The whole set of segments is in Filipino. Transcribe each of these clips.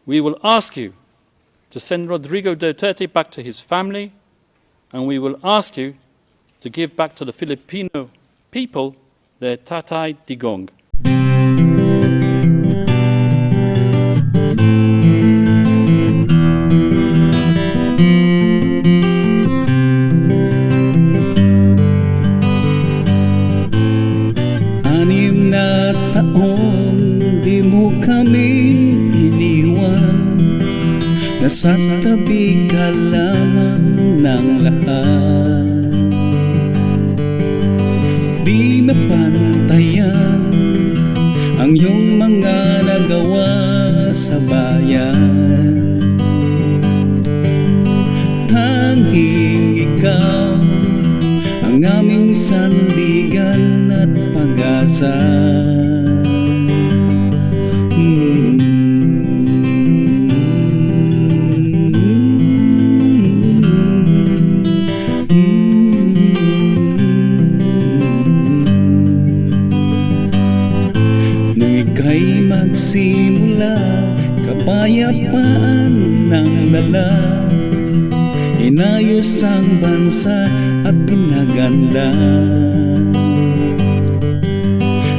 we will ask you to send Rodrigo Duterte back to his family, and we will ask you to give back to the Filipino people their Tatay Digong. Anim na taon di mo kaming iniwan, nasa tabi ka lamang ng lahat. Di mapantayan ang iyong mga nagawa sa bayan. Tanging ikaw ang aming sandigan at pag-asa. Ika'y magsimula, kapayapaan ng lala, inayos ang bansa at pinaganda.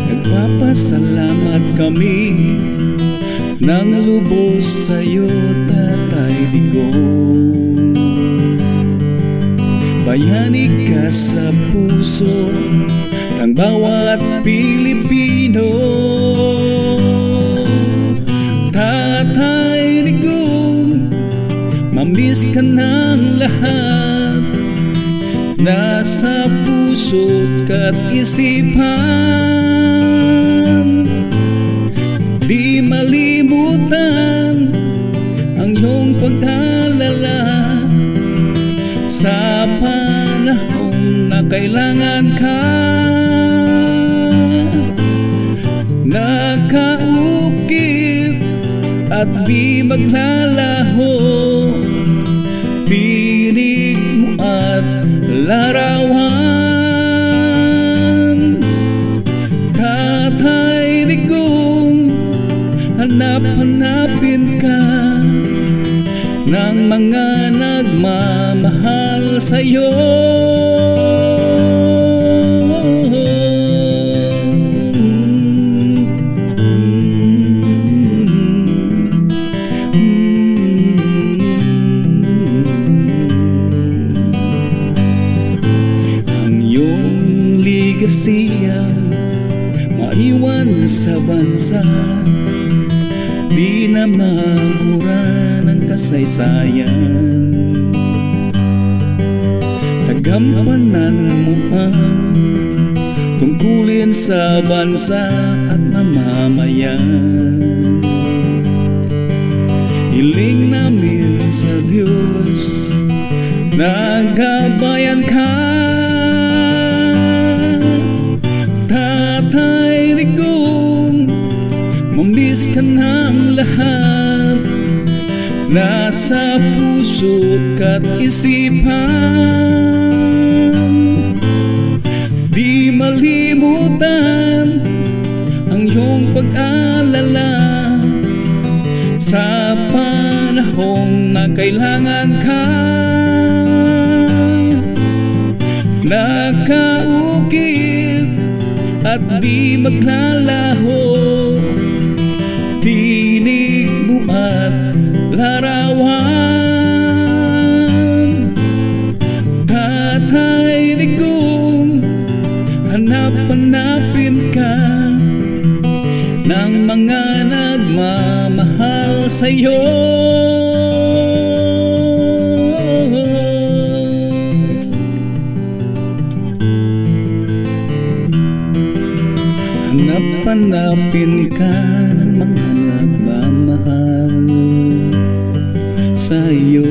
Nagpapasalamat kami ng lubos sa'yo, Tatay Digong. Bayani ka sa puso ng bawat Pilipino. Tatay Digong, mamiss ka ng lahat, nasa puso't ka't isipan. Di malimutan ang iyong pag-alala sa panahon na kailangan ka. Nakaukit at di maglalaho, pinig mo at larawan. Tatay Digong, hanap-hanapin ka ng mga nagmamahal sa'yo. Siya maiwan sa bansa, di na magmura ng kasaysayan. Tagampanan mo ang tungkulin sa bansa at mamamayan. Hiling namin sa Diyos, nagabayan ka. Tatay Digong, mamiss ka ng lahat, nasa puso't ka't isipan. Di malimutan ang iyong pag-alala sa panahon na kailangan ka. Nakaukit at di maglalaho, tinig mo at larawan. Tatay Digong, hanap-hanapin ka ng mga nagmamahal sa'yo. Hanap-hanapin ka ng mga nagmamahal sa'yo.